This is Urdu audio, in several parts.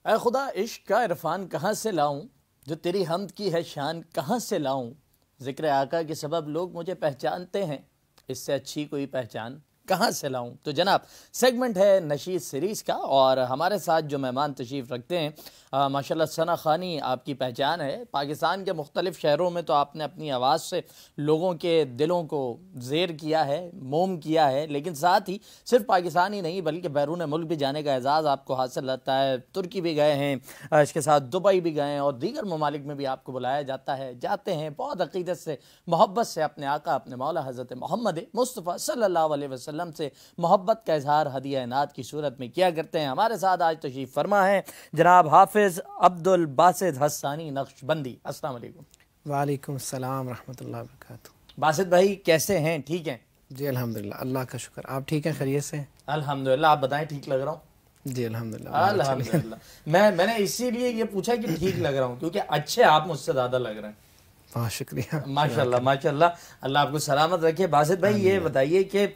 اے خدا عشق کا عرفان کہاں سے لاؤں، جو تیری حمد کی ہے شان کہاں سے لاؤں، ذکر آقا کے سبب لوگ مجھے پہچانتے ہیں، اس سے اچھی کوئی پہچان کہاں سے لاؤں۔ تو جناب سیگمنٹ ہے نشید سیریز کا، اور ہمارے ساتھ جو مہمان تشریف رکھتے ہیں ماشاءاللہ ثنا خوانی آپ کی پہچان ہے۔ پاکستان کے مختلف شہروں میں تو آپ نے اپنی آواز سے لوگوں کے دلوں کو زیر کیا ہے، موم کیا ہے، لیکن ساتھ ہی صرف پاکستان ہی نہیں بلکہ بیرون ملک بھی جانے کا اعزاز آپ کو حاصل رہتا ہے۔ ترکی بھی گئے ہیں، اس کے ساتھ دبئی بھی گئے ہیں، اور دیگر ممالک میں بھی آپ کو بلایا جاتا ہے، جاتے ہیں بہت عقیدت سے، محبت سے اپنے آقا اپنے مولا حضرت محمد مصطفیٰ صلی اللہ علیہ وسلم سے محبت کا اظہار ہدیہ عنایت کی صورت میں کیا کرتے ہیں۔ ہمارے ساتھ آج تشریف فرما ہے جناب حافظ عبد الباسط حسانی نقشبندی۔ السلام علیکم۔ وعلیکم السلام ورحمۃ اللہ وبرکاتہ۔ باسط بھائی کیسے ہیں؟ ٹھیک ہیں؟ جی الحمدللہ، اللہ کا شکر۔ آپ ٹھیک ہیں؟ خیریت سے ہیں؟ الحمدللہ۔ آپ بتائیں ٹھیک لگ رہا ہوں؟ جی الحمدللہ الحمدللہ۔ میں نے اسی لیے یہ پوچھا کہ ٹھیک لگ رہا ہوں، کیونکہ اچھے آپ مجھ سے زیادہ لگ رہے ہیں۔ بہت شکریہ، ماشاءاللہ ماشاءاللہ، اللہ آپ کو سلامت رکھے۔ باسط بھائی یہ بتائیے کہ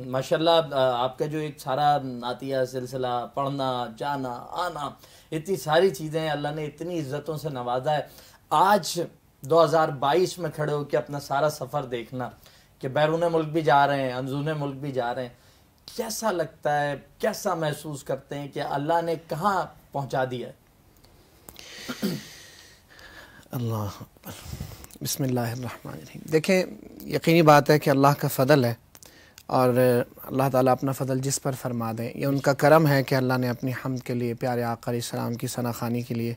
ماشاءاللہ آپ کا جو ایک سارا عطیہ سلسلہ، پڑھنا جانا آنا، اتنی ساری چیزیں، اللہ نے اتنی عزتوں سے نوازا ہے۔ آج 2022 میں کھڑے ہو کے اپنا سارا سفر دیکھنا کہ بیرون ملک بھی جا رہے ہیں، اندرون ملک بھی جا رہے ہیں، کیسا لگتا ہے، کیسا محسوس کرتے ہیں کہ اللہ نے کہاں پہنچا دیا ہے؟ اللہ بسم اللہ الرحمن الرحیم۔ دیکھیں، یقینی بات ہے کہ اللہ کا فضل ہے، اور اللہ تعالیٰ اپنا فضل جس پر فرما دیں، یہ ان کا کرم ہے کہ اللہ نے اپنی حمد کے لیے، پیارے آقا علیہ السلام کی ثنا خوانی کے لیے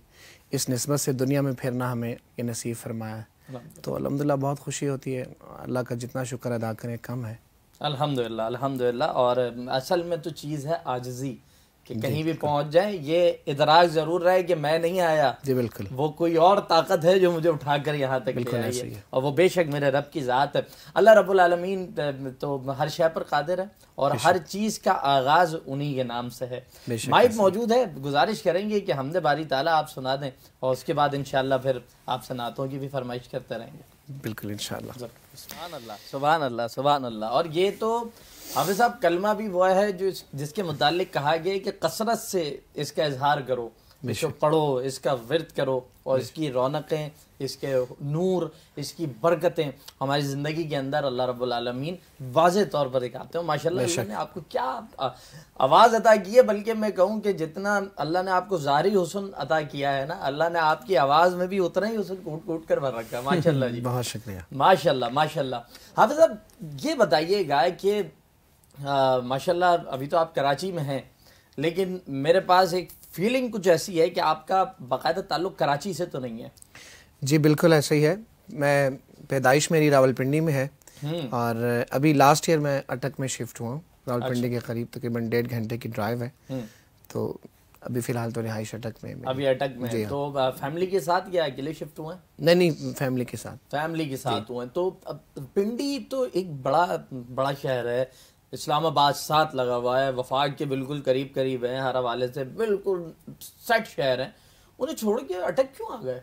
اس نسبت سے دنیا میں پھرنا ہمیں یہ نصیب فرمایا ہے۔ تو الحمدللہ بہت خوشی ہوتی ہے، اللہ کا جتنا شکر ادا کریں کم ہے۔ الحمدللہ الحمدللہ۔ اور اصل میں تو چیز ہے عاجزی، کہ کہیں بھی پہنچ جائیں یہ ادراک ضرور رہے کہ میں نہیں آیا، جی بالکل، وہ کوئی اور طاقت ہے جو مجھے اٹھا کر یہاں تک لے آئی ہے، اور وہ بے شک میرے رب کی ذات ہے۔ اللہ رب العالمین تو ہر شے پر قادر ہے، اور ہر چیز کا آغاز انہی کے نام سے ہے۔ مائک موجود ہے، گزارش کریں گے کہ حمد باری تعالیٰ آپ سنا دیں، اور اس کے بعد انشاءاللہ پھر آپ سے نعتوں کی بھی فرمائش کرتے رہیں گے۔ بالکل انشاءاللہ۔ سبحان اللہ سبحان اللہ سبحان اللہ۔ اور یہ تو حافظ صاحب کلمہ بھی وہ ہے جو جس کے متعلق کہا گیا کہ کثرت سے اس کا اظہار کرو، اس کو پڑھو، اس کا ورد کرو، اور اس کی رونقیں، اس کے نور، اس کی برکتیں ہماری زندگی کے اندر اللہ رب العالمین واضح طور پر دکھاتے ہیں۔ ماشاءاللہ اللہ نے آپ کو کیا آواز عطا کی ہے، بلکہ میں کہوں کہ جتنا اللہ نے آپ کو ظاہری حسن عطا کیا ہے نا، اللہ نے آپ کی آواز میں بھی اتنا ہی حسن کوٹ کوٹ کر بھر رکھا ہے۔ ماشاءاللہ جی، بہت شکریہ۔ ماشاءاللہ ماشاءاللہ۔ حافظ صاحب یہ بتائیے گا کہ ماشاءاللہ ابھی تو آپ کراچی میں ہیں، لیکن میرے پاس ایک فیلنگ کچھ ایسی ہے کہ آپ کا باقاعدہ تعلق کراچی سے تو نہیں ہے؟ جی بالکل ایسا ہی ہے، میں پیدائش میری راولپنڈی میں ہے، اور ابھی لاسٹ ایئر میں اٹک میں شفٹ ہوا ہوں، راولپنڈی کے قریب، تقریباً 1.5 گھنٹے کی ڈرائیو ہے، تو ابھی فی الحال تو رہائش اٹک میں۔ ابھی اٹک میں تو فیملی کے ساتھ یا اکیلے شفٹ ہوئے ہیں؟ نہیں، فیملی کے ساتھ۔ فیملی کے ساتھ ہوئے ہیں۔ تو پنڈی تو ایک بڑا شہر ہے، اسلام آباد ساتھ لگا ہوا ہے، وفاق کے بالکل قریب ہیں، ہر حوالے سے بالکل سیٹ شہر ہیں، انہیں چھوڑ کے اٹک کیوں آ گئے؟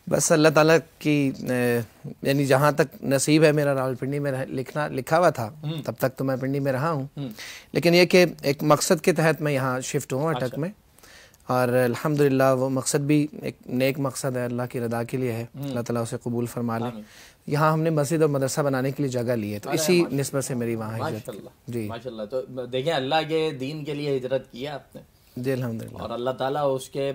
بس اللہ تعالیٰ کی یعنی جہاں تک نصیب ہے میرا راولپنڈی میں لکھا ہوا تھا، تب تک تو میں پنڈی میں رہا ہوں، لیکن یہ کہ ایک مقصد کے تحت میں یہاں شفٹ ہوں اٹک میں، اور الحمدللہ وہ مقصد بھی ایک نیک مقصد ہے، اللہ کی رضا کے لیے ہے، اللہ تعالیٰ اسے قبول فرما لے۔ یہاں ہم نے مسجد اور مدرسہ بنانے کے لیے جگہ لی ہے، تو اسی نسبت سے میری وہاں ہجرت۔ جی ماشاءاللہ۔ تو دیکھیں اللہ کے دین کے لیے ہجرت کیا آپ نے، جی الحمدللہ، اور اللہ تعالیٰ اس کے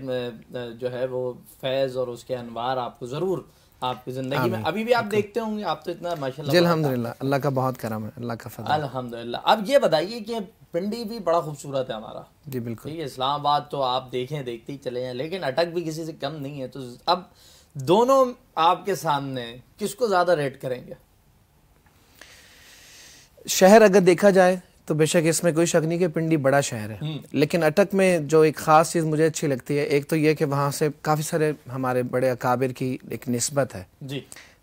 جو ہے وہ فیض اور اس کے انوار آپ کو ضرور آپ کی زندگی میں ابھی بھی آپ دیکھتے ہوں گے، آپ تو اتنا ماشاءاللہ۔ جی الحمدللہ، اللہ کا بہت کرم ہے، اللہ کا فضل۔ الحمدللہ۔ اب یہ بتائیے کہ پنڈی بھی بڑا خوبصورت ہے ہمارا، جی بالکل، ٹھیک ہے، اسلام آباد تو آپ دیکھتے ہی چلے ہیں، لیکن اٹک بھی کسی سے کم نہیں ہے، تو اب دونوں آپ کے سامنے کس کو زیادہ ریٹ کریں گے؟ شہر اگر دیکھا جائے تو بے شک اس میں کوئی شک نہیں کہ پنڈی بڑا شہر ہے، لیکن اٹک میں جو ایک خاص چیز مجھے اچھی لگتی ہے، ایک تو یہ کہ وہاں سے کافی سارے ہمارے بڑے اکابر کی ایک نسبت ہے، جی،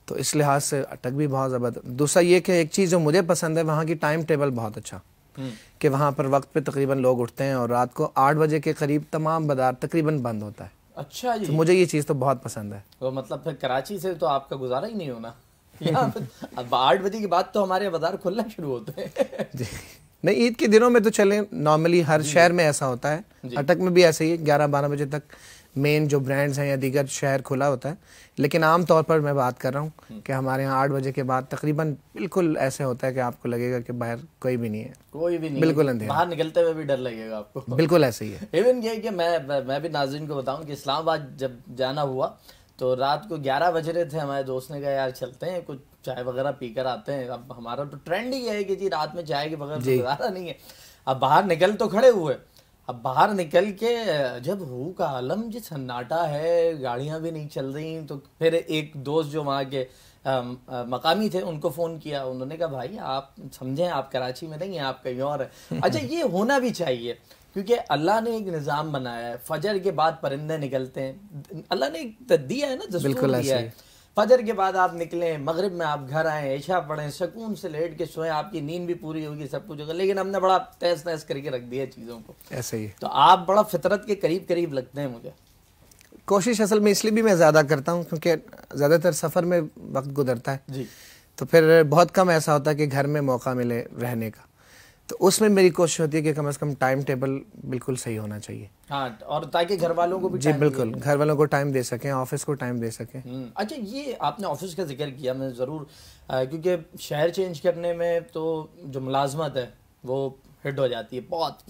تو اس لحاظ سے اٹک بھی بہت زبردست۔ دوسرا یہ کہ ایک چیز جو مجھے پسند ہے، وہاں کی ٹائم ٹیبل بہت اچھا، کہ وہاں پر وقت پہ تقریباً لوگ اٹھتے ہیں، اور رات کو 8 بجے کے قریب تمام بازار تقریباً بند ہوتا ہے۔ اچھا جی، تو مجھے یہ چیز تو بہت پسند ہے۔ تو مطلب پھر کراچی سے تو آپ کا گزارا ہی نہیں ہونا، اب 8 بجے کے بعد تو ہمارے بازار کھلنا شروع ہوتے ہیں۔ جی نہیں عید کے دنوں میں تو چلیں نارملی ہر شہر میں ایسا ہوتا ہے, اٹک میں بھی ایسا ہی ہے, 11-12 بجے تک مین جو برانڈز ہیں یا دیگر شہر کھلا ہوتا ہے. لیکن عام طور پر میں بات کر رہا ہوں کہ ہمارے یہاں 8 بجے کے بعد تقریباً بالکل ایسے ہوتا ہے کہ آپ کو لگے گا کہ باہر کوئی بھی نہیں ہے, کوئی بھی نہیں, بالکل اندھیرا, باہر نکلتے ہوئے بھی ڈر لگے گا آپ کو. بالکل ایسے ہی ہے. ایون یہ کہ میں بھی ناظرین کو بتاؤں کہ اسلام آباد جب جانا ہوا تو رات کو 11 بج رہے تھے, ہمارے دوست نے کہا یار چلتے ہیں کچھ چائے وغیرہ پی کر آتے ہیں. اب ہمارا تو ٹرینڈ ہی ہے کہ جی رات میں چائے کے بغیر گزارا نہیں ہے. اب باہر نکل تو کھڑے ہوئے, اب باہر نکل کے جب ہو کا عالم جی سناٹا ہے, گاڑیاں بھی نہیں چل رہی, تو پھر ایک دوست جو وہاں کے مقامی تھے ان کو فون کیا, انہوں نے کہا بھائی آپ سمجھیں آپ کراچی میں نہیں ہیں, آپ کہیں اور ہے. اچھا یہ ہونا بھی چاہیے کیونکہ اللہ نے ایک نظام بنایا ہے, فجر کے بعد پرندے نکلتے ہیں, اللہ نے ایک دیا ہے نا, دستور دیا ہے. فجر کے بعد آپ نکلیں, مغرب میں آپ گھر آئیں, عشاء پڑھیں, سکون سے لیٹ کے سوئیں, آپ کی نیند بھی پوری ہوگی, سب کچھ ہوگا. لیکن ہم نے بڑا تیز تیز کر کے رکھ دیا چیزوں کو, ایسے ہی. تو آپ بڑا فطرت کے قریب قریب لگتے ہیں مجھے. کوشش اصل میں اس لیے بھی میں زیادہ کرتا ہوں کیونکہ زیادہ تر سفر میں وقت گزرتا ہے جی, تو پھر بہت کم ایسا ہوتا ہے کہ گھر میں موقع ملے رہنے کا. تو اس میں میری کوشش ہوتی ہے کہ کم از کم ٹائم ٹیبل بالکل صحیح ہونا چاہیے. ہاں, اور تاکہ گھر والوں کو بھی جی بالکل, گھر والوں کو ٹائم دے سکیں, آفس کو ٹائم دے سکیں. اچھا یہ آپ نے آفس کا ذکر کیا, میں ضرور کیونکہ شہر چینج کرنے میں تو جو ملازمت ہے وہ ہٹ ہو جاتی ہے, بہت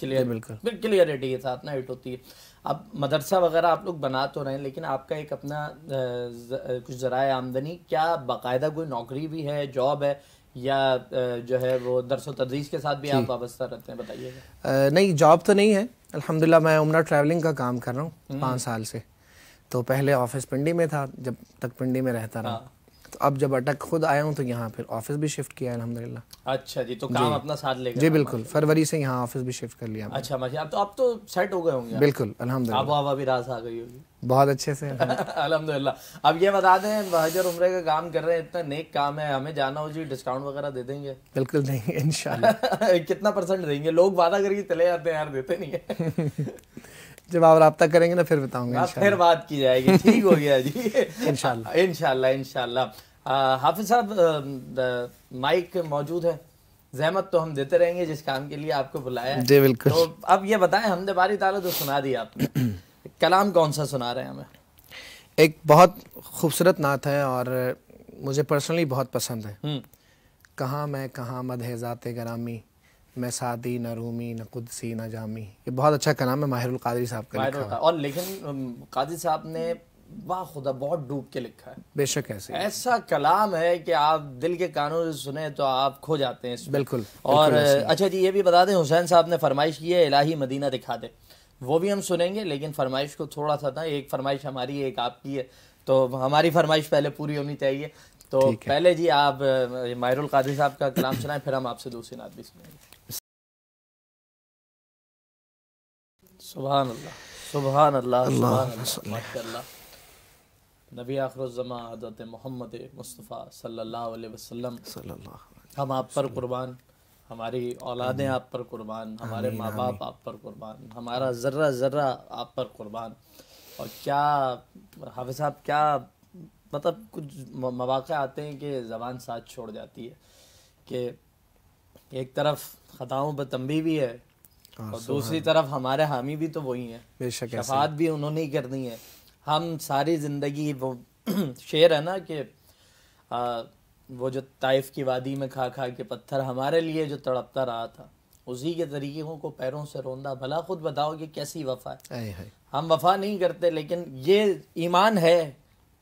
کلیئرٹی کے ساتھ نا ہٹ ہوتی ہے. اب مدرسہ وغیرہ آپ لوگ بنا تو رہے ہیں, لیکن آپ کا ایک اپنا کچھ ذرائع آمدنی, کیا باقاعدہ کوئی نوکری بھی ہے, جاب ہے, یا جو ہے وہ درس و تدریس کے ساتھ بھی آپ وابستہ رہتے ہیں, بتائیے گا. نہیں جاب تو نہیں ہے الحمدللہ, میں عمرہ ٹریولنگ کا کام کر رہا ہوں 5 سال سے. تو پہلے آفس پنڈی میں تھا, جب تک پنڈی میں رہتا رہا, تو اب جب اٹک خود آیا ہوں تو یہاں پھر آفس بھی شفٹ کیا ہے الحمدللہ. اچھا جی, تو کام اپنا ساتھ لے گا. جی بالکل, فروری سے یہاں آفس بھی شفٹ کر لیا. اچھا ماشاء اللہ, تو اب تو سیٹ ہو گئے ہوں گے. بالکل الحمدللہ, آب و ہوا بھی راس آ گئی ہوگی بہت اچھے سے الحمدللہ. اب یہ بتا دیں حج عمرے کا کام کر رہے ہیں, اتنا نیک کام ہے, ہمیں جانا ہو جی ڈسکاؤنٹ وغیرہ دے دیں گے؟ بالکل دیں گے انشاءاللہ. کتنا % دیں گے؟ لوگ وعدہ کر کے چلے جاتے ہیں یار, دیتے نہیں ہیں. جب آپ رابطہ کریں گے نا پھر بتاؤں گا, پھر بات کی جائے گی. ٹھیک ہو گیا جی, انشاءاللہ. انشاءاللہ. حافظ صاحب مائک موجود ہے, زحمت تو ہم دیتے رہیں گے جس کام کے لیے آپ کو بلایا ہے. جی بالکل. تو اب یہ بتائیں, حمد باری تعالیٰ تو سنا دیا آپ نے, کلام کون سا سنا رہے ہیں ہمیں؟ ایک بہت خوبصورت نعت ہے اور مجھے پرسنلی بہت پسند ہے. کہاں میں کہاں مدح ذات گرامی, میں سعدی نہ رومی نہ قدسی نہ جامی. یہ بہت اچھا کلام ہے, ماہر القادری صاحب کا لکھا ہے. اور لیکن قادری صاحب نے واہ خدا بہت ڈوب کے لکھا ہے. بے شک ایسا کلام ہے کہ آپ دل کے کانوں سے سنیں تو آپ کھو جاتے ہیں اس میں. بالکل. اور اچھا جی یہ بھی بتا دیں, حسین صاحب نے فرمائش کی ہے الہی مدینہ دکھا دے, وہ بھی ہم سنیں گے, لیکن فرمائش کو تھوڑا سا تھا, ایک فرمائش ہماری ایک آپ کی ہے, تو ہماری فرمائش پہلے پوری ہونی چاہیے. تو پہلے جی آپ ماہر القادری صاحب کا کلام سنائیں, پھر ہم آپ سے دوسری نعت بھی سنیں گے. سبحان اللہ سبحان اللہ سبحان اللہ. نبی آخر الزمان حضرت محمد مصطفیٰ صلی اللہ علیہ وسلم, ہم آپ پر قربان, ہماری اولادیں آپ پر قربان, ہمارے ماں باپ آپ پر قربان, ہمارا ذرہ ذرہ آپ پر قربان. اور کیا حافظ صاحب, کیا مطلب کچھ مواقع آتے ہیں کہ زبان ساتھ چھوڑ جاتی ہے, کہ ایک طرف خطاؤں پر تنبیہ بھی ہے اور دوسری طرف ہمارے حامی بھی تو وہی ہیں, شفاعت بھی انہوں نے ہی کرنی ہے. ہم ساری زندگی, وہ شعر ہے نا کہ وہ جو طائف کی وادی میں کھا کھا کے پتھر ہمارے لیے جو تڑپتا رہا تھا, اسی کے طریقوں کو پیروں سے روندا, بھلا خود بتاؤ کہ کیسی وفا ہے. ہم وفا نہیں کرتے, لیکن یہ ایمان ہے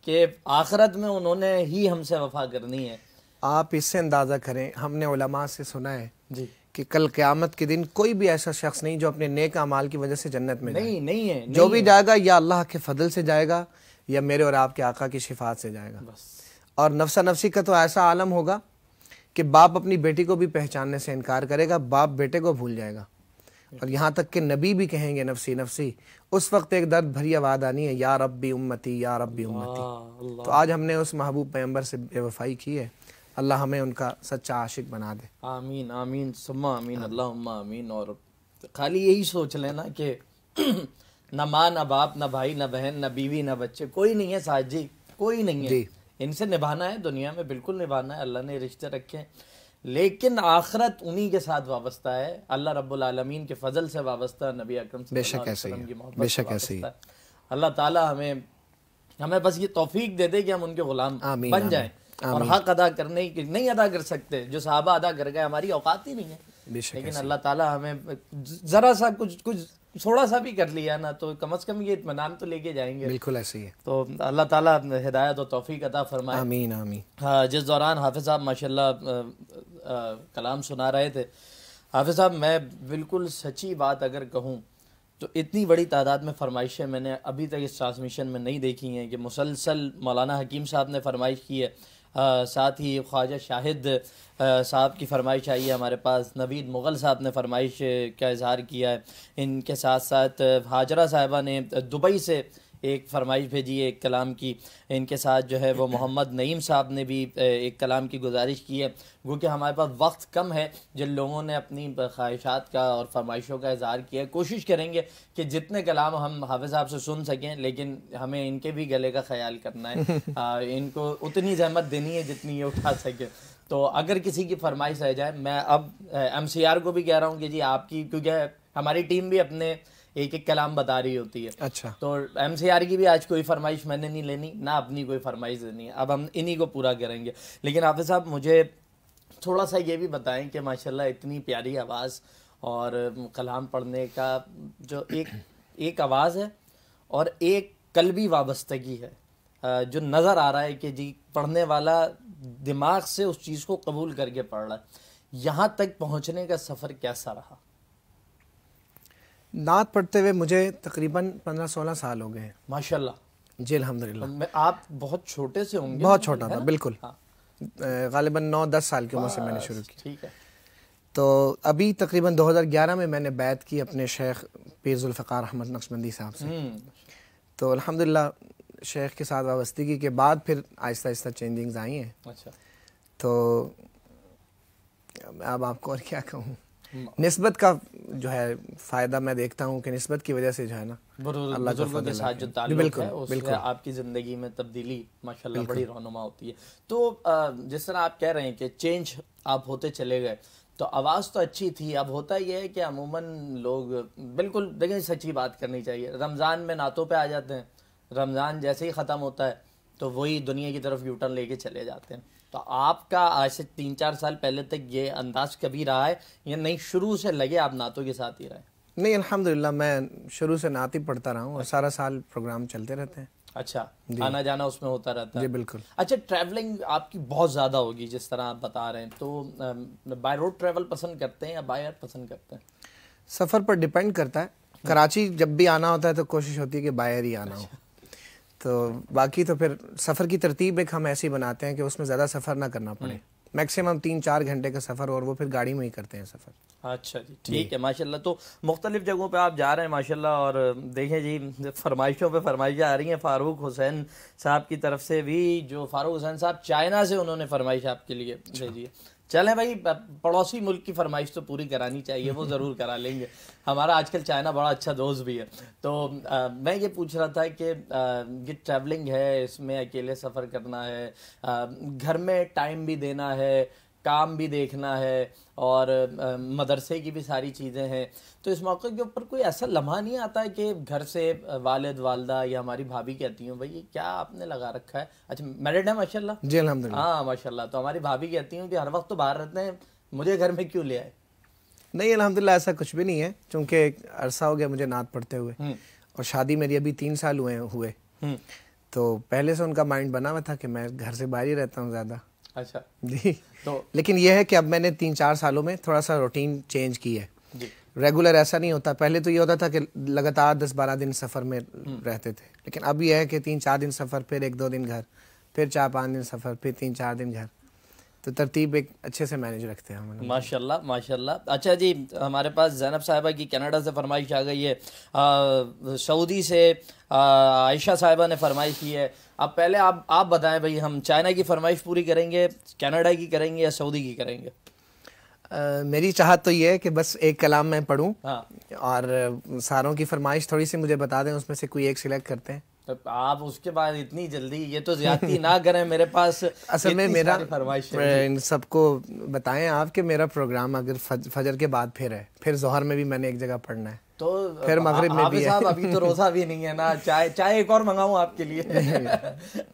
کہ آخرت میں انہوں نے ہی ہم سے وفا کرنی ہے. آپ اس سے اندازہ کریں, ہم نے علماء سے سنا ہے جی کہ کل قیامت کے دن کوئی بھی ایسا شخص نہیں جو اپنے نیک اعمال کی وجہ سے جنت میں جائے. نہیں ہے, جو بھی جائے گا یا اللہ کے فضل سے جائے گا یا میرے اور آپ کے آقا کی شفاعت سے جائے گا. اور نفسا نفسی کا تو ایسا عالم ہوگا کہ باپ اپنی بیٹی کو بھی پہچاننے سے انکار کرے گا, باپ بیٹے کو بھول جائے گا, اور یہاں تک کہ نبی بھی کہیں گے نفسی نفسی. اس وقت ایک درد بھری آواز آنی ہے, یا ربی امتی یا ربی امتی. تو آج ہم نے اس محبوب پیغمبر سے بے وفائی کی ہے, اللہ ہمیں ان کا سچا عاشق بنا دے. آمین آمین ثم آمین اللہم آمین. اور خالی یہی سوچ لینا کہ نہ ماں نہ باپ نہ بھائی نہ بہن نہ بیوی نہ بچے, کوئی نہیں ہے ساتھ جی, کوئی نہیں ہے. ان سے نبھانا ہے دنیا میں, بالکل نبھانا ہے. اللہ نے رشتے رکھے, لیکن آخرت انہی کے ساتھ وابستہ ہے، اللہ رب العالمین کے فضل سے وابستہ، نبی اکرم صلی اللہ علیہ وسلم کی محبت سے وابستہ ہے۔ اللہ تعالیٰ ہمیں بس یہ توفیق دے دے کہ ہم ان کے غلام بن جائیں اور حق ادا کرنے کی نہیں ادا کر سکتے جو صحابہ ادا کر گئے، ہماری اوقات ہی نہیں ہے، لیکن اللہ تعالیٰ ہمیں ذرا سا کچھ تھوڑا سا بھی کر لیا نا تو کم از کم یہ اطمینان تو لے کے جائیں گے۔ بالکل ایسے ہی ہے۔ تو اللہ تعالیٰ ہدایت و توفیق عطا فرمائے۔ آمین آمین۔ جس دوران حافظ صاحب ماشاءاللہ کلام سنا رہے تھے، حافظ صاحب میں بالکل سچی بات اگر کہوں تو اتنی بڑی تعداد میں فرمائشیں میں نے ابھی تک اس ٹرانسمیشن میں نہیں دیکھی ہیں کہ مسلسل مولانا حکیم صاحب نے فرمائش کی ہے، ساتھ ہی خواجہ شاہد صاحب کی فرمائش آئی ہے ہمارے پاس، نوید مغل صاحب نے فرمائش کا اظہار کیا ہے، ان کے ساتھ ساتھ ہاجرہ صاحبہ نے دبئی سے ایک فرمائش بھیجی ہے ایک کلام کی، ان کے ساتھ جو ہے وہ محمد نعیم صاحب نے بھی ایک کلام کی گزارش کی ہے۔ گو کہ ہمارے پاس وقت کم ہے، جن لوگوں نے اپنی خواہشات کا اور فرمائشوں کا اظہار کیا ہے، کوشش کریں گے کہ جتنے کلام ہم حافظ صاحب سے سن سکیں، لیکن ہمیں ان کے بھی گلے کا خیال کرنا ہے، ان کو اتنی زحمت دینی ہے جتنی یہ اٹھا سکے۔ تو اگر کسی کی فرمائش رہ جائے، میں اب ایم سی آر کو بھی کہہ رہا ہوں کہ جی آپ کی، کیونکہ ہماری ٹیم بھی اپنے ایک ایک کلام بتا رہی ہوتی ہے، اچھا، تو ایم سی آر کی بھی آج کوئی فرمائش میں نے نہیں لینی، نہ اپنی کوئی فرمائش دینی ہے، اب ہم انہی کو پورا کریں گے۔ لیکن حافظ صاحب مجھے تھوڑا سا یہ بھی بتائیں کہ ماشاءاللہ اتنی پیاری آواز اور کلام پڑھنے کا جو ایک آواز ہے اور ایک قلبی وابستگی ہے، جو نظر آ رہا ہے کہ جی پڑھنے والا دماغ سے اس چیز کو قبول کر کے پڑھ رہا ہے، یہاں تک پہنچنے کا سفر کیسا رہا؟ نعت پڑھتے ہوئے مجھے تقریباً 15-16 سال ہو گئے ہیں ماشاءاللہ۔ جی الحمدللہ۔ آپ بہت چھوٹے سے ہوں گے؟ بہت چھوٹا تھا بالکل، غالباً 9-10 سال کی عمر سے میں نے شروع کی۔ ٹھیک ہے۔ تو ابھی تقریباً 2011 میں نے بیعت کی اپنے شیخ پیر ذوالفقار احمد نقشبندی صاحب سے، تو الحمدللہ شیخ کے ساتھ وابستگی کے بعد پھر آہستہ آہستہ چینجنگز آئی ہیں۔ اچھا، تو اب آپ کو اور کیا کہوں، نسبت کا جو ہے فائدہ میں دیکھتا ہوں کہ نسبت کی وجہ سے جو ہے نا بزرگوں کے ساتھ جو تعلق ہے اس سے آپ کی زندگی میں تبدیلی ماشاءاللہ بڑی رونما ہوتی ہے۔ تو جس طرح آپ کہہ رہے ہیں کہ چینج آپ ہوتے چلے گئے، تو آواز تو اچھی تھی، اب ہوتا یہ ہے کہ عموماً لوگ بالکل دیکھیں سچی بات کرنی چاہیے، رمضان میں نعتوں پہ آ جاتے ہیں، رمضان جیسے ہی ختم ہوتا ہے تو وہی دنیا کی طرف یو ٹرن لے کے چلے جاتے ہیں۔ تو آپ کا آج سے 3-4 سال پہلے تک یہ انداز کبھی رہا ہے یا نہیں شروع سے لگے آپ نعتوں کے ساتھ ہی رہے؟ نہیں الحمدللہ میں شروع سے نعت ہی پڑھتا رہا ہوں اور سارا سال پروگرام چلتے رہتے ہیں۔ اچھا، آنا جانا اس میں ہوتا رہتا ہے؟ جی بالکل۔ اچھا، ٹریولنگ آپ کی بہت زیادہ ہوگی جس طرح آپ بتا رہے ہیں، تو بائی روڈ ٹریول پسند کرتے ہیں یا بائی ایئر پسند کرتے ہیں؟ سفر پر ڈیپینڈ کرتا ہے، کراچی جب بھی آنا ہوتا ہے تو کوشش ہوتی ہے کہ بائی ایئر ہی آنا ہو، تو باقی تو پھر سفر کی ترتیب ایک ہم ایسی بناتے ہیں کہ اس میں زیادہ سفر نہ کرنا پڑے، میکسیمم 3-4 گھنٹے کا سفر، اور وہ پھر گاڑی میں ہی کرتے ہیں سفر۔ اچھا جی، ٹھیک ہے ماشاءاللہ۔ تو مختلف جگہوں پہ آپ جا رہے ہیں ماشاءاللہ، اور دیکھیں جی فرمائشوں پہ فرمائشیں آ رہی ہیں فاروق حسین صاحب کی طرف سے بھی، جو فاروق حسین صاحب چائنا سے انہوں نے فرمائش آپ کے لیے بھیجی ہے۔ چلیں بھائی، پڑوسی ملک کی فرمائش تو پوری کرانی چاہیے، وہ ضرور کرا لیں گے، ہمارا آج کل چائنا بڑا اچھا دوست بھی ہے۔ تو میں یہ پوچھ رہا تھا کہ یہ ٹریولنگ ہے، اس میں اکیلے سفر کرنا ہے، گھر میں ٹائم بھی دینا ہے، کام بھی دیکھنا ہے، اور مدرسے کی بھی ساری چیزیں ہیں، تو اس موقع کے اوپر کوئی ایسا لمحہ نہیں آتا ہے کہ گھر سے والد والدہ یا ہماری بھابھی کہتی ہوں بھائی کیا آپ نے لگا رکھا ہے؟ اچھا میرڈ ہے ماشاءاللہ؟ جی الحمدللہ۔ ہاں ماشاءاللہ۔ تو ہماری بھابھی کہتی ہوں کہ ہر وقت تو باہر رہتے ہیں، مجھے گھر میں کیوں لے آئے؟ نہیں الحمدللہ ایسا کچھ بھی نہیں ہے، چونکہ ایک عرصہ ہو گیا مجھے نعت پڑھتے ہوئے، اور شادی میری ابھی 3 سال ہوئے، تو پہلے سے ان کا مائنڈ بنا ہوا تھا کہ میں گھر سے باہر ہی رہتا ہوں زیادہ۔ اچھا جی، تو لیکن یہ ہے کہ اب میں نے 3-4 سالوں میں تھوڑا سا روٹین چینج کی ہے، ریگولر ایسا نہیں ہوتا، پہلے تو یہ ہوتا تھا کہ لگاتار 10-12 دن سفر میں رہتے تھے، لیکن اب یہ ہے کہ 3-4 دن سفر، پھر 1-2 دن گھر، پھر 4-5 دن سفر، پھر 3-4 دن گھر، تو ترتیب ایک اچھے سے مینیج رکھتے ہیں ہم۔ ماشاءاللہ ماشاءاللہ۔ اچھا جی، ہمارے پاس زینب صاحبہ کی کینیڈا سے فرمائش آ گئی ہے، سعودی سے عائشہ صاحبہ نے فرمائش کی ہے۔ اب پہلے آپ بتائیں بھائی، ہم چائنا کی فرمائش پوری کریں گے، کینیڈا کی کریں گے یا سعودی کی کریں گے؟ میری چاہت تو یہ ہے کہ بس ایک کلام میں پڑھوں، ہاں، اور ساروں کی فرمائش تھوڑی سی مجھے بتا دیں، اس میں سے کوئی ایک سلیکٹ کرتے ہیں۔ تو آپ اس کے بعد اتنی جلدی یہ تو زیادتی نہ کریں میرے پاس اصل میں میرا فرمائش ان سب کو بتائیں آپ کہ میرا پروگرام اگر فجر کے بعد پھر ہے، پھر ظہر میں بھی میں نے ایک جگہ پڑھنا ہے، تو پھر مغرب میں بھی ہے۔ صاحب ابھی تو روزہ بھی نہیں ہے نا، چائے ایک اور منگاؤں آپ کے لیے؟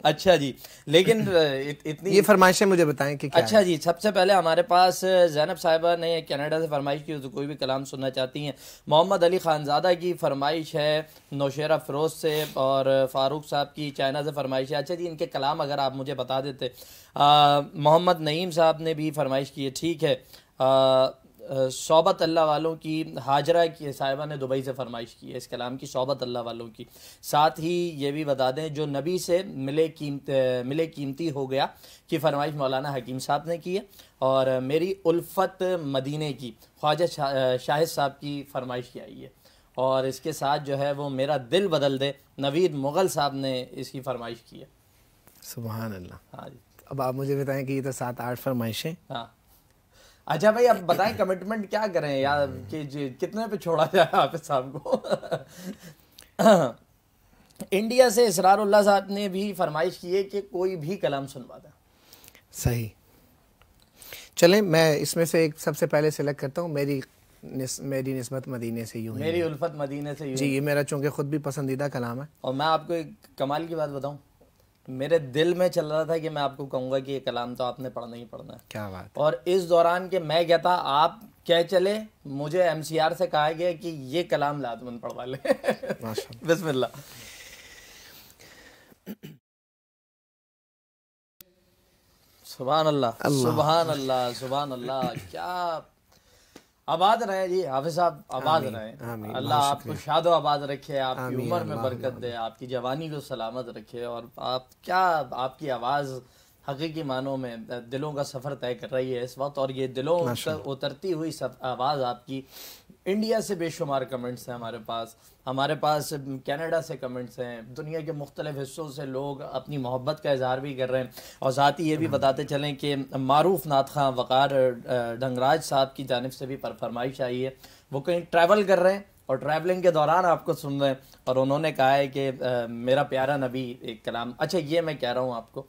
اچھا جی، لیکن اتنی یہ فرمائشیں مجھے بتائیں کہ کیا؟ اچھا جی، سب سے پہلے ہمارے پاس زینب صاحبہ نے کینیڈا سے فرمائش کی، کوئی بھی کلام سننا چاہتی ہیں۔ محمد علی خانزادہ کی فرمائش ہے نوشیرہ فیروز سے، اور فاروق صاحب کی چائنا سے فرمائش ہے۔ اچھا جی، ان کے کلام اگر آپ مجھے بتا دیتے۔ محمد نعیم صاحب نے بھی فرمائش کی ہے، ٹھیک ہے۔ صحبت اللہ والوں کی ہاجرہ کی صاحبہ نے دبئی سے فرمائش کی ہے اس کلام کی، صحبت اللہ والوں کی۔ ساتھ ہی یہ بھی بتا دیں جو نبی سے ملے قیمتی ہو گیا کی فرمائش مولانا حکیم صاحب نے کی ہے، اور میری الفت مدینے کی خواجہ شاہد صاحب کی فرمائش کی آئی ہے، اور اس کے ساتھ جو ہے وہ میرا دل بدل دے نوید مغل صاحب نے اس کی فرمائش کی ہے۔ سبحان اللہ۔ ہاں جی، اب آپ مجھے بتائیں کہ یہ تو 7-8 فرمائشیں۔ ہاں اچھا بھائی، اب بتائیں کمٹمنٹ کیا کریں یار کہ کتنے پہ چھوڑا جائے حافظ صاحب کو؟ انڈیا سے اسرار اللہ صاحب نے بھی فرمائش کی ہے کہ کوئی بھی کلام سنوا دیں۔ صحیح، چلیں میں اس میں سے ایک سب سے پہلے سلیکٹ کرتا ہوں، میری نسبت مدینے سے یوں ہی، میری الفت مدینے سے یوں جی، یہ میرا چونکہ خود بھی پسندیدہ کلام ہے۔ اور میں آپ کو ایک کمال کی بات بتاؤں، میرے دل میں چل رہا تھا کہ میں آپ کو کہوں گا کہ یہ کلام تو آپ نے پڑھنا ہی پڑھنا ہے۔ کیا بات، اور اس دوران کہ میں کہتا آپ کہہ چلے، مجھے ایم سی آر سے کہا گیا کہ یہ کلام لازماً پڑھوا لے۔ ماشاءاللہ، بسم اللہ۔ سبحان اللہ، سبحان اللہ، سبحان اللہ، کیا آباد رہے جی حافظ صاحب، آباد رہے، اللہ آپ کو شاد و آباد رکھے، آپ کی عمر میں برکت دے، آپ کی جوانی کو سلامت رکھے، اور آپ کی آواز حقیقی معنوں میں دلوں کا سفر طے کر رہی ہے اس وقت، اور یہ دلوں اترتی ہوئی آواز آپ کی۔ انڈیا سے بے شمار کمنٹس ہیں ہمارے پاس کینیڈا سے کمنٹس ہیں، دنیا کے مختلف حصوں سے لوگ اپنی محبت کا اظہار بھی کر رہے ہیں، اور ساتھ ہی یہ بھی بتاتے چلیں کہ معروف نعت خواں وقار ڈنگراج صاحب کی جانب سے بھی فرمائش آئی ہے، وہ کہیں ٹریول کر رہے ہیں اور ٹریولنگ کے دوران آپ کو سن رہے ہیں، اور انہوں نے کہا ہے کہ میرا پیارا نبی ایک کلام۔ اچھا یہ میں کہہ رہا ہوں آپ کو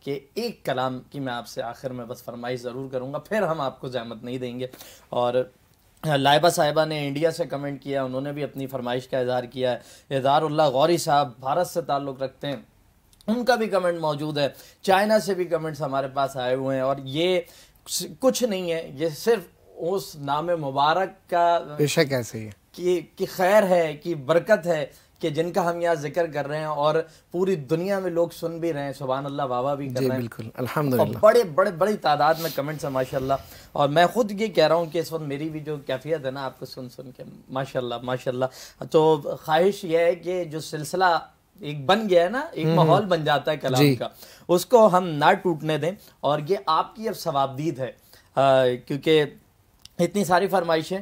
کہ ایک کلام کی میں آپ سے آخر میں بس فرمائش ضرور کروں گا، پھر ہم آپ کو زحمت نہیں دیں گے۔ اور لائبہ صاحبہ نے انڈیا سے کمنٹ کیا، انہوں نے بھی اپنی فرمائش کا اظہار کیا ہے۔ اظہار اللہ غوری صاحب بھارت سے تعلق رکھتے ہیں، ان کا بھی کمنٹ موجود ہے۔ چائنا سے بھی کمنٹس ہمارے پاس آئے ہوئے ہیں، اور یہ کچھ نہیں ہے، یہ صرف اس نام مبارک کا بے شک ایسے ہی ہے کہ خیر ہے، کہ برکت ہے، کہ جن کا ہم یہاں ذکر کر رہے ہیں اور پوری دنیا میں لوگ سن بھی رہے ہیں، سبحان اللہ، بابا بھی کر رہے ہیں۔ بالکل، الحمدللہ، اور بڑی تعداد میں کمنٹس ہیں ماشاءاللہ، اور میں خود یہ کہہ رہا ہوں کہ اس وقت میری بھی جو کیفیت ہے نا آپ کو سن کے ماشاءاللہ ماشاءاللہ، تو خواہش یہ ہے کہ جو سلسلہ ایک بن گیا ہے نا، ایک ماحول بن جاتا ہے کلام کا، اس کو ہم نہ ٹوٹنے دیں، اور یہ آپ کی اب ثوابدید ہے، کیونکہ اتنی ساری فرمائشیں،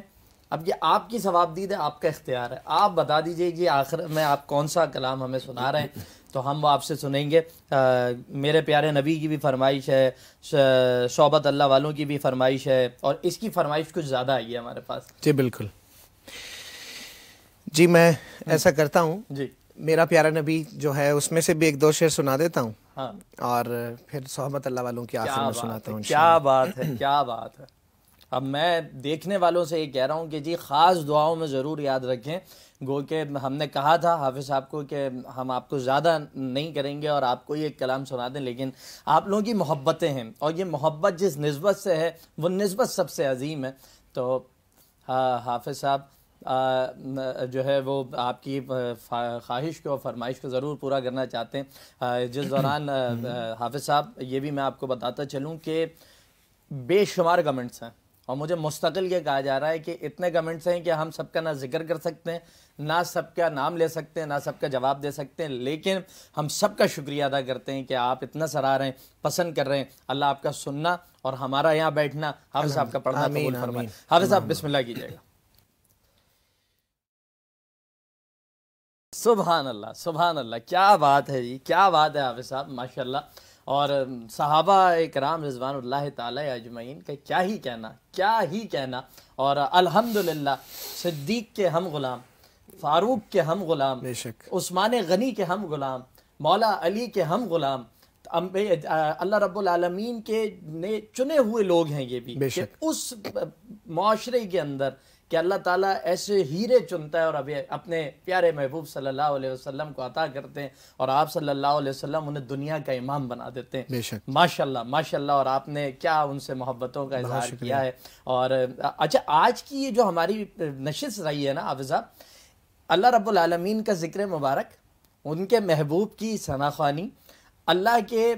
اب یہ آپ کی ثوابدید ہے، آپ کا اختیار ہے، آپ بتا دیجئے کہ آخر میں آپ کون سا کلام ہمیں سنا رہے ہیں، تو ہم وہ آپ سے سنیں گے۔ میرے پیارے نبی کی بھی فرمائش ہے، صحبت اللہ والوں کی بھی فرمائش ہے، اور اس کی فرمائش کچھ زیادہ آئی ہے ہمارے پاس۔ جی بالکل، جی میں ایسا کرتا ہوں، جی میرا پیارا نبی جو ہے اس میں سے بھی 1-2 شعر سنا دیتا ہوں، ہاں، اور پھر صحبت اللہ والوں کی آخر میں سناتا ہوں۔ کیا بات ہے، کیا بات ہے۔ اب میں دیکھنے والوں سے یہ کہہ رہا ہوں کہ جی خاص دعاؤں میں ضرور یاد رکھیں، گو کہ ہم نے کہا تھا حافظ صاحب کو کہ ہم آپ کو زیادہ نہیں کریں گے اور آپ کو یہ کلام سنا دیں، لیکن آپ لوگوں کی محبتیں ہیں، اور یہ محبت جس نسبت سے ہے وہ نسبت سب سے عظیم ہے۔ تو حافظ صاحب جو ہے وہ آپ کی خواہش کو، فرمائش کو ضرور پورا کرنا چاہتے ہیں۔ جس دوران حافظ صاحب یہ بھی میں آپ کو بتاتا چلوں کہ بے شمار کمنٹس ہیں، اور مجھے مستقل یہ کہا جا رہا ہے کہ اتنے کمنٹس ہیں کہ ہم سب کا نہ ذکر کر سکتے ہیں، نہ سب کا نام لے سکتے ہیں، نہ سب کا جواب دے سکتے ہیں، لیکن ہم سب کا شکریہ ادا کرتے ہیں کہ آپ اتنا سراہ رہے ہیں، پسند کر رہے ہیں۔ اللہ آپ کا سننا اور ہمارا یہاں بیٹھنا، حافظ صاحب کا پڑھنا قبول فرمائے۔ حافظ صاحب بسم اللہ کیجیے گا۔ سبحان اللہ، سبحان اللہ، کیا بات ہے جی، کیا بات ہے حافظ صاحب، ماشاءاللہ۔ اور صحابہ اکرام رضوان اللہ تعالی اجمعین کا کیا ہی کہنا، کیا ہی کہنا، اور الحمدللہ صدیق کے ہم غلام فاروق کے ہم غلام، بے شک، عثمان غنی کے ہم غلام، مولا علی کے ہم غلام، اللہ رب العالمین کے نے چنے ہوئے لوگ ہیں یہ بھی، کہ اس معاشرے کے اندر کہ اللہ تعالیٰ ایسے ہیرے چنتا ہے اور ابھی اپنے پیارے محبوب صلی اللہ علیہ وسلم کو عطا کرتے ہیں، اور آپ صلی اللہ علیہ وسلم انہیں دنیا کا امام بنا دیتے ہیں. بے شک، ماشاءاللہ ماشاءاللہ. اور آپ نے کیا ان سے محبتوں کا اظہار کیا ہے. اور اچھا، آج کی یہ جو ہماری نشست رہی ہے نا حافظ صاحب، اللہ رب العالمین کا ذکر مبارک، ان کے محبوب کی ثنا خوانی، اللہ کے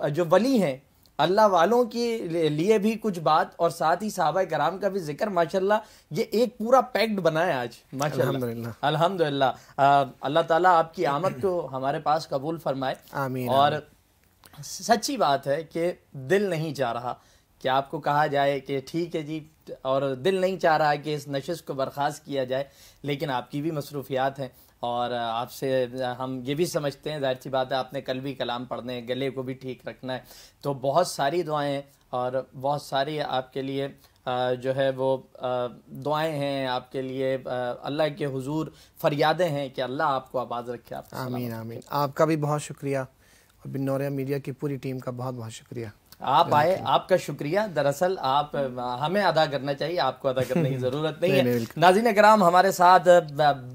جو ولی ہیں، اللہ والوں کے لیے بھی کچھ بات، اور ساتھ ہی صحابہ کرام کا بھی ذکر، ماشاءاللہ یہ ایک پورا پیکڈ بنا ہے آج. ماشاءاللہ الحمدللہ. اللہ تعالیٰ آپ کی آمد کو ہمارے پاس قبول فرمائے. آمین. اور سچی بات ہے کہ دل نہیں چاہ رہا کہ آپ کو کہا جائے کہ ٹھیک ہے جی، اور دل نہیں چاہ رہا کہ اس نشست کو برخاست کیا جائے، لیکن آپ کی بھی مصروفیات ہیں، اور آپ سے ہم یہ بھی سمجھتے ہیں، ظاہر سی بات ہے آپ نے کل بھی کلام پڑھنے ہیں، گلے کو بھی ٹھیک رکھنا ہے، تو بہت ساری دعائیں اور بہت ساری آپ کے لیے جو ہے وہ دعائیں ہیں، آپ کے لیے اللہ کے حضور فریادیں ہیں کہ اللہ آپ کو آباد رکھے. آپ آمین آمین. آپ کا بھی بہت شکریہ، اور بن نوریہ میڈیا کی پوری ٹیم کا بہت بہت شکریہ. آپ آئے، آپ کا شکریہ. دراصل آپ ہمیں ادا کرنا چاہیے، آپ کو ادا کرنے کی ضرورت نہیں ہے. ناظرین کرام، ہمارے ساتھ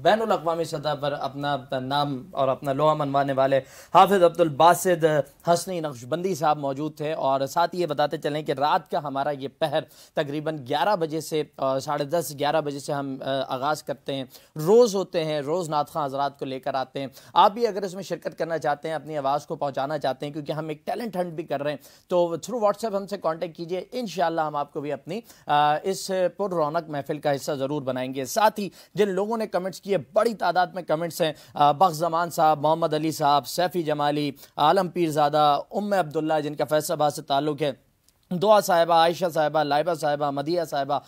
بین الاقوامی سطح پر اپنا نام اور اپنا لوہا منوانے والے حافظ عبدالباسط حسنی نقشبندی صاحب موجود تھے، اور ساتھ یہ بتاتے چلیں کہ رات کا ہمارا یہ پہر تقریباً 11 بجے سے 10:30 11 بجے سے ہم آغاز کرتے ہیں. روز ہوتے ہیں، روز نعت خواں حضرات کو لے کر آتے ہیں. آپ بھی اگر اس میں شرکت کرنا چاہتے ہیں، اپنی آواز کو پہنچانا چاہتے ہیں، کیونکہ ہم ایک ٹیلنٹ ہنٹ بھی کر رہے ہیں، تو تھرو واٹس ایپ ہم سے کانٹیکٹ کیجئے. انشاءاللہ ہم آپ کو بھی اپنی اس پر رونق محفل کا حصہ ضرور بنائیں گے. ساتھ ہی جن لوگوں نے کمنٹس کیے، بڑی تعداد میں کمنٹس ہیں، بخش زمان صاحب، محمد علی صاحب، سیفی جمالی، عالم پیرزادہ، عبداللہ جن کا فیصل آباد سے تعلق ہے، دعا صاحبہ، عائشہ صاحبہ، لائبہ صاحبہ، مدیہ صاحبہ،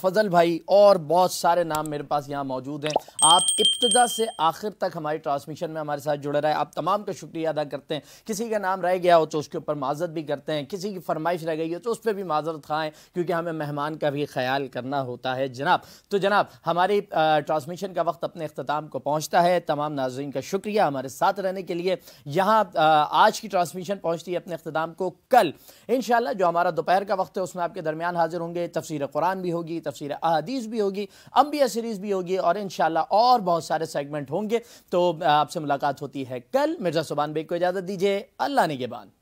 فضل بھائی، اور بہت سارے نام میرے پاس یہاں موجود ہیں. آپ ابتدا سے آخر تک ہماری ٹرانسمیشن میں ہمارے ساتھ جڑے رہے. آپ تمام کا شکریہ ادا کرتے ہیں. کسی کا نام رہ گیا ہو تو اس کے اوپر معذرت بھی کرتے ہیں، کسی کی فرمائش رہ گئی ہو تو اس پہ بھی معذرت خواہیں، کیونکہ ہمیں مہمان کا بھی خیال کرنا ہوتا ہے. جناب تو جناب، ہماری ٹرانسمیشن کا وقت اپنے اختتام کو پہنچتا ہے. تمام ناظرین کا شکریہ ہمارے ساتھ رہنے کے لیے. یہاں آج کی ٹرانسمیشن پہنچتی ہے اپنے اختتام کو. کل انشاءاللہ جو ہمارا دوپہر کا وقت ہے، اس میں آپ کے درمیان حاضر ہوں گے. تفسیر قرآن بھی ہوگی، تفسیر احادیث بھی ہوگی، انبیاء سیریز بھی ہوگی، اور انشاءاللہ اور بہت سارے سیگمنٹ ہوں گے. تو آپ سے ملاقات ہوتی ہے کل. مرزا سبحان بیگ کو اجازت دیجیے. اللہ نگہبان.